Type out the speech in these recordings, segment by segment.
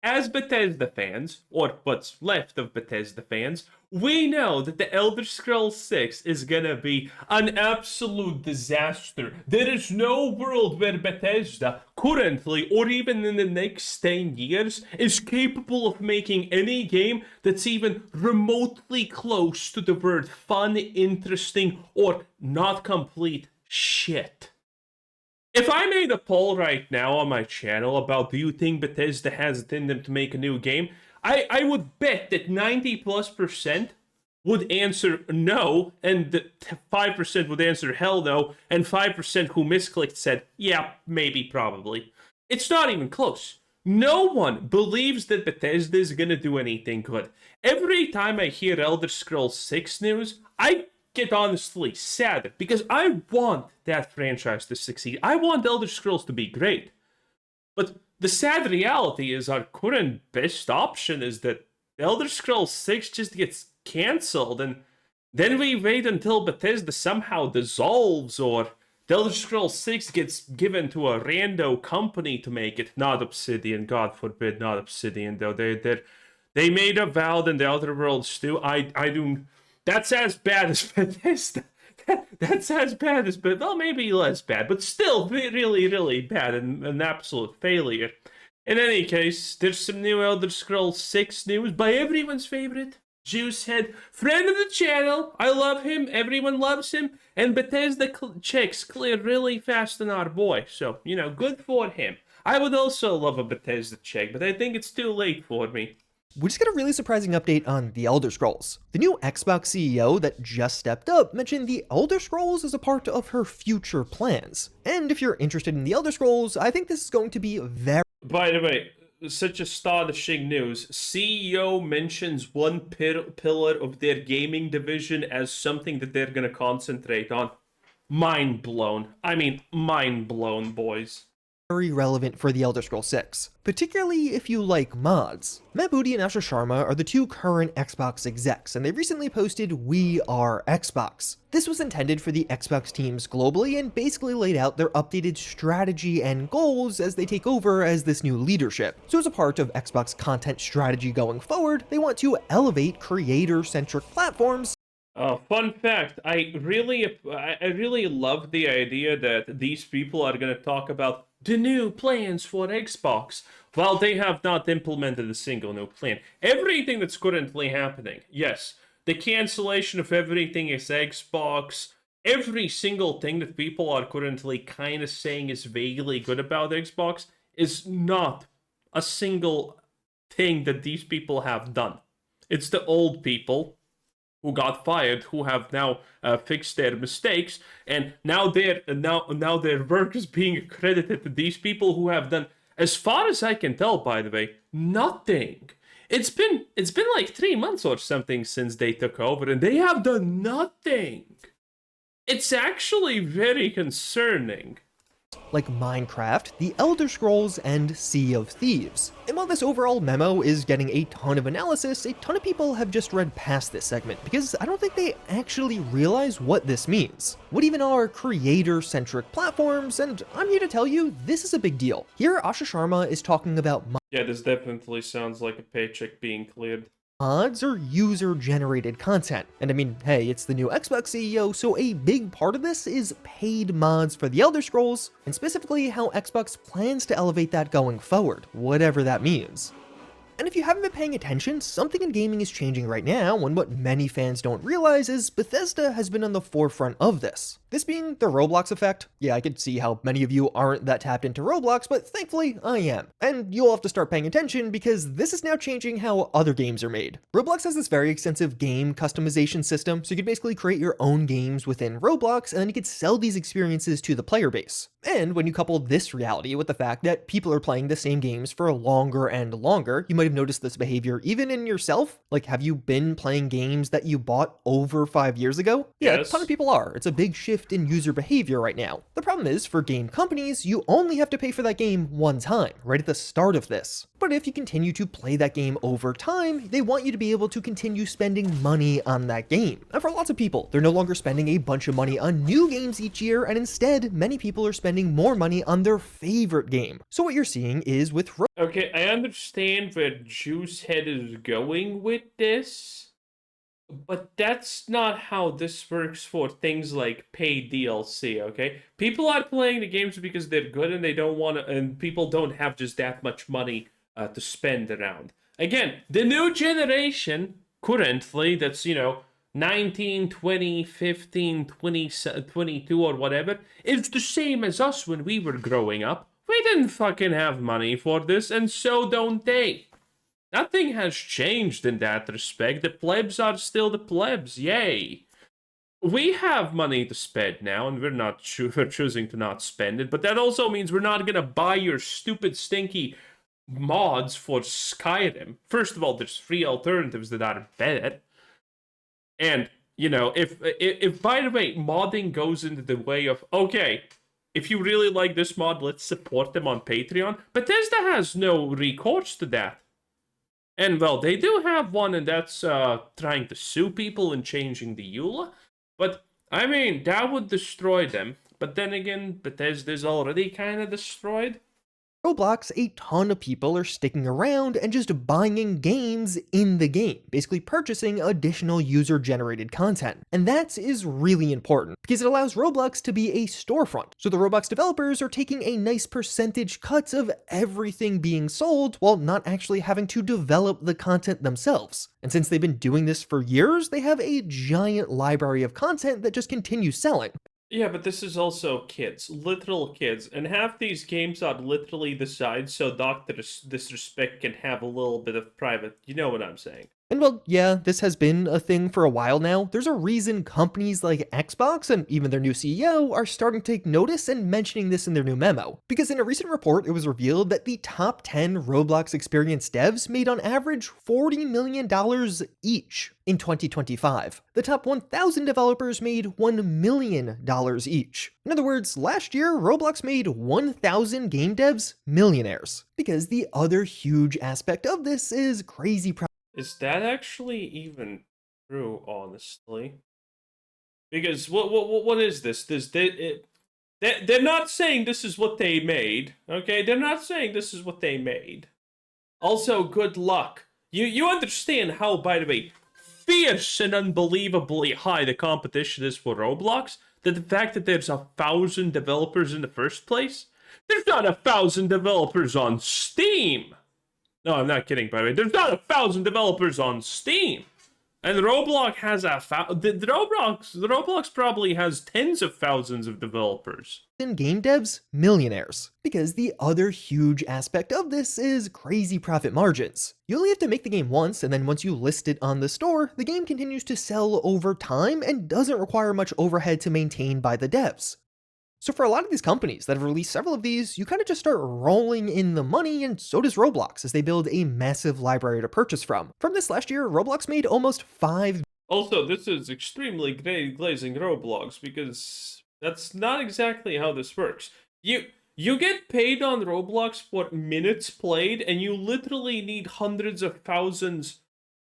As Bethesda fans, or what's left of Bethesda fans, we know that the Elder Scrolls 6 is gonna be an absolute disaster. There is no world where Bethesda, currently or even in the next 10 years, is capable of making any game that's even remotely close to the word fun, interesting, or not complete shit. If I made a poll right now on my channel about do you think Bethesda has it in them to make a new game, I would bet that 90+% would answer no, and 5% would answer hell no, and 5% who misclicked said, yeah, maybe, probably. It's not even close. No one believes that Bethesda is gonna do anything good. Every time I hear Elder Scrolls 6 news, I get honestly sad because I want that franchise to succeed. I want Elder Scrolls to be great. But the sad reality is our current best option is that Elder Scrolls 6 just gets cancelled, and then we wait until Bethesda somehow dissolves, or the Elder Scrolls 6 gets given to a rando company to make it. Not Obsidian, God forbid, not Obsidian, though. They made a vow in the Outer Worlds too. I do. That's as bad as Bethesda. That's as bad as, but well, maybe less bad, but still really, really bad and an absolute failure. In any case, there's some new Elder Scrolls 6 news by everyone's favorite, Juicehead, friend of the channel. I love him, everyone loves him, and Bethesda checks clear really fast on our boy, so, you know, good for him. I would also love a Bethesda check, but I think it's too late for me. We just got a really surprising update on The Elder Scrolls. The new Xbox CEO that just stepped up mentioned The Elder Scrolls is a part of her future plans. And if you're interested in The Elder Scrolls, I think this is going to be very... By the way, such astonishing news. CEO mentions one pillar of their gaming division as something that they're going to concentrate on. Mind blown. I mean, mind blown, boys. Very relevant for The Elder Scrolls 6, particularly if you like mods. Matt Booty and Asher Sharma are the two current Xbox execs, and they recently posted We Are Xbox. This was intended for the Xbox teams globally and basically laid out their updated strategy and goals as they take over as this new leadership. So as a part of Xbox content strategy going forward, they want to elevate creator-centric platforms. Fun fact, I really love the idea that these people are going to talk about the new plans for Xbox, while they have not implemented a single new plan. Everything that's currently happening, yes, the cancellation of everything is Xbox, every single thing that people are currently kind of saying is vaguely good about Xbox is not a single thing that these people have done. It's the old people who got fired, who have now fixed their mistakes, and now their work is being accredited to these people who have done, as far as I can tell, by the way, nothing. It's been like 3 months or something since they took over, and they have done nothing. It's actually very concerning. Like Minecraft, The Elder Scrolls, and Sea of Thieves. And while this overall memo is getting a ton of analysis, a ton of people have just read past this segment because I don't think they actually realize what this means. What even are creator-centric platforms? And I'm here to tell you, this is a big deal. Here, Asha Sharma is talking about Yeah, this definitely sounds like a paycheck being cleared. mods or user-generated content. And I mean, hey, it's the new Xbox CEO, so a big part of this is paid mods for the Elder Scrolls, and specifically how Xbox plans to elevate that going forward, whatever that means. And if you haven't been paying attention, something in gaming is changing right now, and what many fans don't realize is Bethesda has been on the forefront of this. This being the Roblox effect. Yeah, I could see how many of you aren't that tapped into Roblox, but thankfully I am. And you'll have to start paying attention because this is now changing how other games are made. Roblox has this very extensive game customization system, so you could basically create your own games within Roblox, and then you could sell these experiences to the player base. And when you couple this reality with the fact that people are playing the same games for longer and longer, you might have noticed this behavior even in yourself? Like, have you been playing games that you bought over 5 years ago? Yeah, a ton of Yes. people are. It's a big shift in user behavior right now. The problem is, for game companies, you only have to pay for that game one time, right at the start of this. But if you continue to play that game over time, they want you to be able to continue spending money on that game. And for lots of people, they're no longer spending a bunch of money on new games each year, and instead, many people are spending more money on their favorite game. So what you're seeing is with Okay, I understand where Juicehead is going with this, but that's not how this works for things like paid DLC, okay? People are playing the games because they're good and they don't want to, and people don't have just that much money to spend around. Again, the new generation currently that's, 19, 20, 15, 20, 22 or whatever, is the same as us when we were growing up. We didn't fucking have money for this, and so don't they. Nothing has changed in that respect. The plebs are still the plebs, yay. We have money to spend now, and we're choosing to not spend it, but that also means we're not gonna buy your stupid, stinky mods for Skyrim. First of all, there's free alternatives that are better. And, if by the way, modding goes into the way of, okay, if you really like this mod, let's support them on Patreon. Bethesda has no recourse to that. And, well, they do have one, and that's trying to sue people and changing the EULA. But, I mean, that would destroy them. But then again, Bethesda's already kind of destroyed. Roblox, a ton of people are sticking around and just buying games in the game, basically purchasing additional user-generated content. And that is really important, because it allows Roblox to be a storefront. So the Roblox developers are taking a nice percentage cut of everything being sold, while not actually having to develop the content themselves. And since they've been doing this for years, they have a giant library of content that just continues selling. Yeah, but this is also kids, literal kids, and half these games are literally the size so Dr. Disrespect can have a little bit of private, you know what I'm saying. And well, yeah, this has been a thing for a while now. There's a reason companies like Xbox and even their new CEO are starting to take notice and mentioning this in their new memo. Because in a recent report, it was revealed that the top 10 Roblox experience devs made on average $40 million each in 2025. The top 1,000 developers made $1 million each. In other words, last year, Roblox made 1,000 game devs millionaires. Because the other huge aspect of this is crazy Is that actually even true, honestly? Because what is this? They're not saying this is what they made, okay? They're not saying this is what they made. Also, good luck. You understand how, by the way, fierce and unbelievably high the competition is for Roblox? That the fact that there's 1,000 developers in the first place? There's not 1,000 developers on Steam! No, I'm not kidding, by the way. There's not 1,000 developers on Steam. And Roblox has the Roblox probably has tens of thousands of developers. In game devs, millionaires. Because the other huge aspect of this is crazy profit margins. You only have to make the game once, and then once you list it on the store, the game continues to sell over time and doesn't require much overhead to maintain by the devs. So for a lot of these companies that have released several of these, you kind of just start rolling in the money, and so does Roblox as they build a massive library to purchase from. From this last year, Roblox made almost $5 Also, this is extremely glazing Roblox, because that's not exactly how this works. You get paid on Roblox for minutes played, and you literally need hundreds of thousands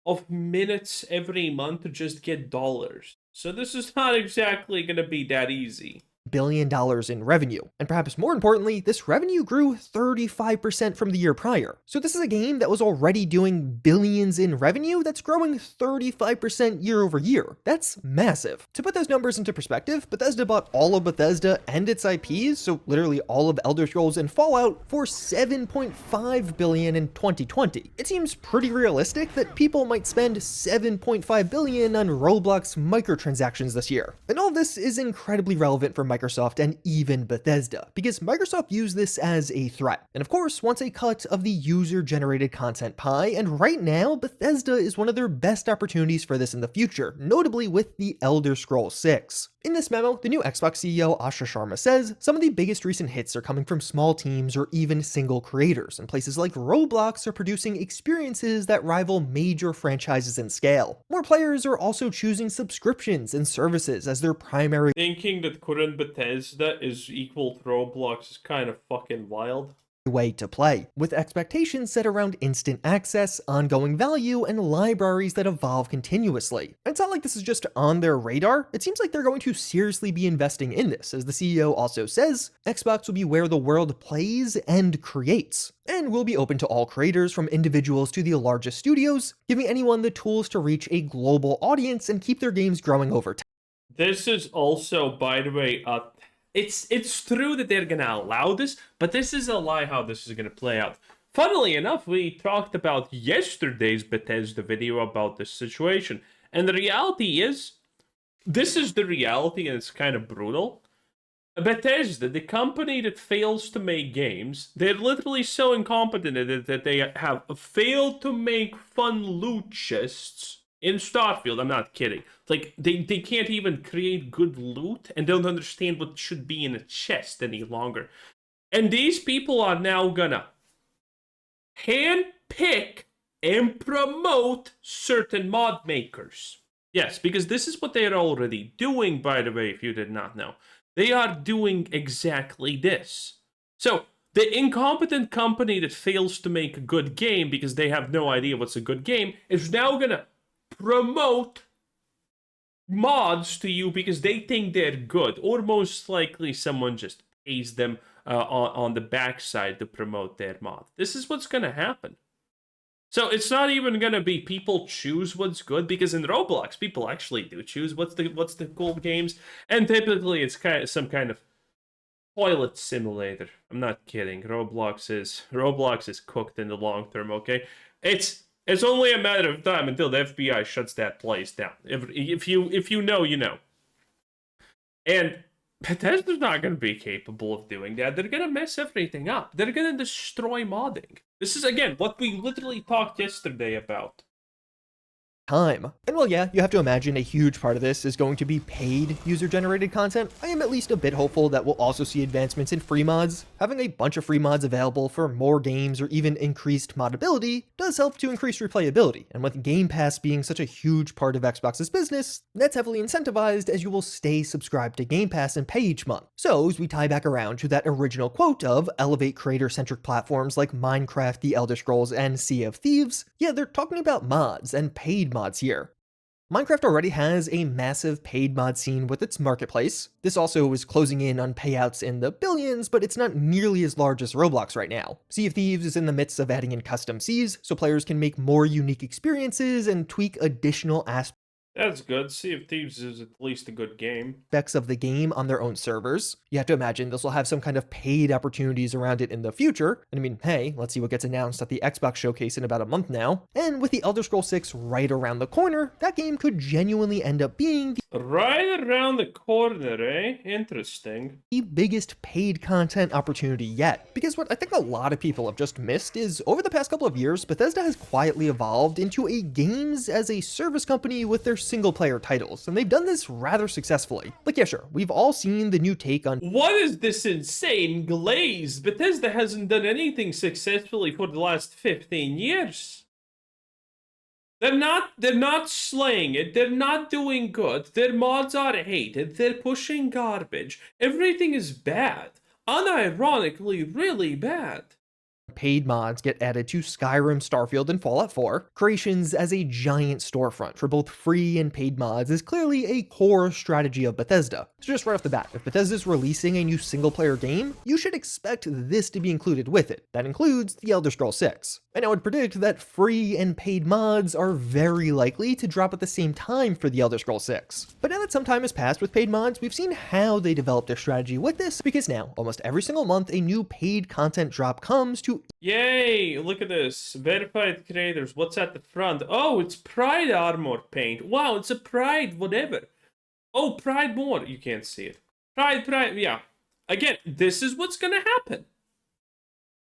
of minutes every month to just get dollars. So this is not exactly gonna be that easy. billion in revenue. And perhaps more importantly, this revenue grew 35% from the year prior. So this is a game that was already doing billions in revenue that's growing 35% year over year. That's massive. To put those numbers into perspective, Bethesda bought all of Bethesda and its IPs, so literally all of Elder Scrolls and Fallout, for $7.5 billion in 2020. It seems pretty realistic that people might spend $7.5 billion on Roblox microtransactions this year. And all this is incredibly relevant for Microsoft and even Bethesda, because Microsoft used this as a threat, and of course wants a cut of the user-generated content pie, and right now Bethesda is one of their best opportunities for this in the future, notably with the Elder Scrolls 6. In this memo, the new Xbox CEO Asha Sharma says some of the biggest recent hits are coming from small teams or even single creators, and places like Roblox are producing experiences that rival major franchises in scale. More players are also choosing subscriptions and services as their primary Thinking that current Bethesda is equal to Roblox is kind of fucking wild. way to play, with expectations set around instant access, ongoing value, and libraries that evolve continuously. It's not like this is just on their radar, it seems like they're going to seriously be investing in this, as the CEO also says, Xbox will be where the world plays and creates, and will be open to all creators from individuals to the largest studios, giving anyone the tools to reach a global audience and keep their games growing over time. This is also, by the way, it's true that they're gonna allow this, but this is a lie how this is gonna play out. Funnily enough, we talked about yesterday's Bethesda video about this situation, and the reality is, this is the reality, and it's kind of brutal. Bethesda, the company that fails to make games, they're literally so incompetent that they have failed to make fun loot chests in Starfield. I'm not kidding. Like, they can't even create good loot and don't understand what should be in a chest any longer. And these people are now gonna handpick and promote certain mod makers. Yes, because this is what they are already doing, by the way, if you did not know. They are doing exactly this. So, the incompetent company that fails to make a good game because they have no idea what's a good game is now gonna promote mods to you because they think they're good, or most likely someone just pays them on the backside to promote their mod. This is what's gonna happen. So it's not even gonna be people choose what's good, because in Roblox people actually do choose what's the cool games, and typically it's kind of some kind of toilet simulator. I'm not kidding. Roblox is cooked in the long term. Okay, it's only a matter of time until the FBI shuts that place down. If you know, you know. And Bethesda's not going to be capable of doing that. They're going to mess everything up. They're going to destroy modding. This is, again, what we literally talked yesterday about. Time. And well, yeah, you have to imagine a huge part of this is going to be paid user-generated content. I am at least a bit hopeful that we'll also see advancements in free mods. Having a bunch of free mods available for more games or even increased modability does help to increase replayability, and with Game Pass being such a huge part of Xbox's business, that's heavily incentivized as you will stay subscribed to Game Pass and pay each month. So as we tie back around to that original quote of elevate creator-centric platforms like Minecraft, The Elder Scrolls, and Sea of Thieves, yeah, they're talking about mods and paid mods here. Minecraft already has a massive paid mod scene with its marketplace. This also is closing in on payouts in the billions, but it's not nearly as large as Roblox right now. Sea of Thieves is in the midst of adding in custom seas, so players can make more unique experiences and tweak additional aspects That's good. Sea of Thieves is at least a good game. of the game on their own servers. You have to imagine this will have some kind of paid opportunities around it in the future. And I mean, hey, let's see what gets announced at the Xbox showcase in about a month now. And with the Elder Scrolls 6 right around the corner, that game could genuinely end up being Right around the corner, eh? Interesting. the biggest paid content opportunity yet. Because what I think a lot of people have just missed is, over the past couple of years, Bethesda has quietly evolved into a games as a service company with their single player titles, and they've done this rather successfully. Like, yeah, sure, we've all seen the new take on What is this insane glaze? Bethesda hasn't done anything successfully for the last 15 years. They're not slaying it. They're not doing good. Their mods are hated. They're pushing garbage. Everything is bad. Unironically, really bad. paid mods get added to Skyrim, Starfield, and Fallout 4. Creations as a giant storefront for both free and paid mods is clearly a core strategy of Bethesda. So just right off the bat, if Bethesda's releasing a new single-player game, you should expect this to be included with it. That includes The Elder Scrolls 6. And I would predict that free and paid mods are very likely to drop at the same time for The Elder Scrolls 6. But now that some time has passed with paid mods, we've seen how they developed their strategy with this, because now, almost every single month, a new paid content drop comes to Yay, look at this. Verified creators, what's at the front? Oh, it's Pride armor paint. Wow, it's a Pride whatever. Oh, Pride more. You can't see it. Pride, yeah. Again, this is what's gonna happen.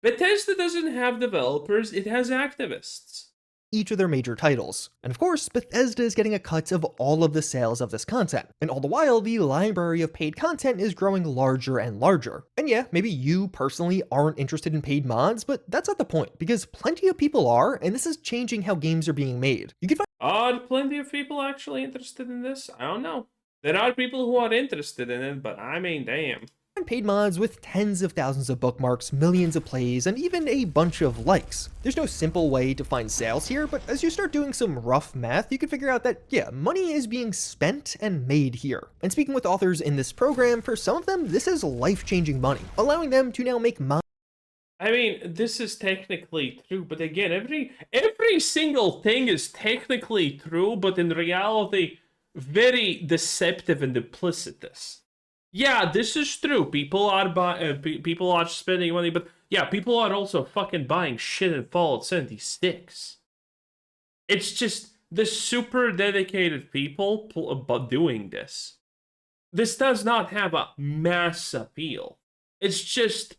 Bethesda doesn't have developers, it has activists. each of their major titles. And of course, Bethesda is getting a cut of all of the sales of this content. And all the while, the library of paid content is growing larger and larger. And yeah, maybe you personally aren't interested in paid mods, but that's not the point, because plenty of people are, and this is changing how games are being made. You can find Are plenty of people actually interested in this? I don't know. There are people who are interested in it, but I mean, damn. paid mods with tens of thousands of bookmarks, millions of plays, and even a bunch of likes. There's no simple way to find sales here, but as you start doing some rough math, you can figure out that, yeah, money is being spent and made here. And speaking with authors in this program, for some of them, this is life-changing money, allowing them to now make mods. I mean, this is technically true, but again, every single thing is technically true, but in reality, very deceptive and duplicitous. Yeah, this is true. People are spending money, but yeah, people are also fucking buying shit in Fallout 76. It's just the super dedicated people doing this. This does not have a mass appeal. It's just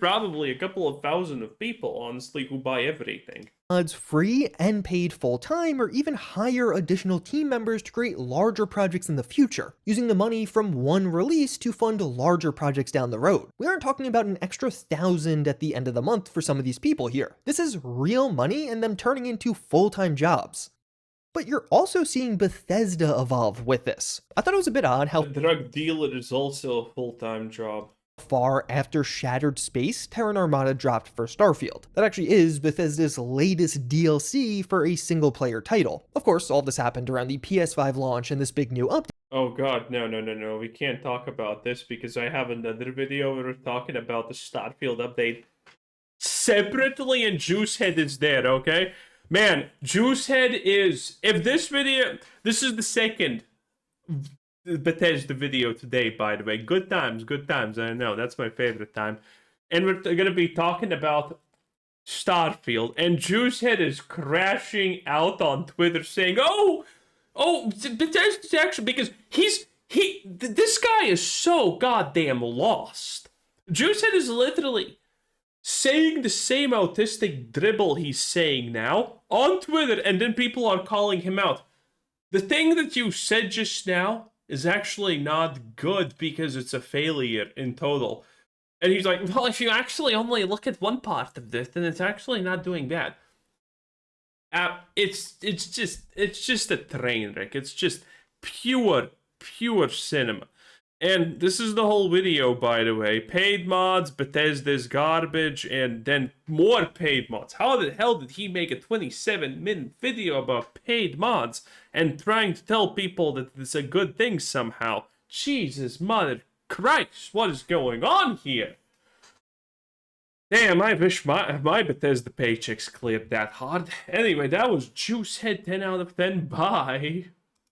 probably a couple of thousand of people, honestly, who buy everything. Mods free and paid full-time, or even hire additional team members to create larger projects in the future, using the money from one release to fund larger projects down the road. We aren't talking about an extra 1,000 at the end of the month for some of these people here. This is real money and them turning into full-time jobs. But you're also seeing Bethesda evolve with this. I thought it was a bit odd how The drug dealer is also a full-time job. far after Shattered Space, Terran Armada dropped for Starfield. That actually is Bethesda's latest DLC for a single-player title. Of course, all this happened around the PS5 launch and this big new update. Oh god, no, we can't talk about this because I have another video where we're talking about the Starfield update separately, and Juicehead is there, okay? Man, Juicehead is... If this video... This is the second Bethesda video today, by the way. Good times, I know, that's my favorite time. And we're gonna be talking about Starfield, and Juicehead is crashing out on Twitter saying, oh, Bethesda's actually, because this guy is so goddamn lost. Juicehead is literally saying the same autistic dribble he's saying now on Twitter, and then people are calling him out. The thing that you said just now is actually not good because it's a failure in total. And he's like, well, if you actually only look at one part of this, then it's actually not doing bad. It's just a train wreck. It's just pure cinema. And this is the whole video, by the way. Paid mods, Bethesda's garbage, and then more paid mods. How the hell did he make a 27-minute video about paid mods and trying to tell people that it's a good thing somehow? Jesus, mother Christ, what is going on here? Damn, I wish my Bethesda paychecks cleared that hard. Anyway, that was Juicehead 10 out of 10. Bye.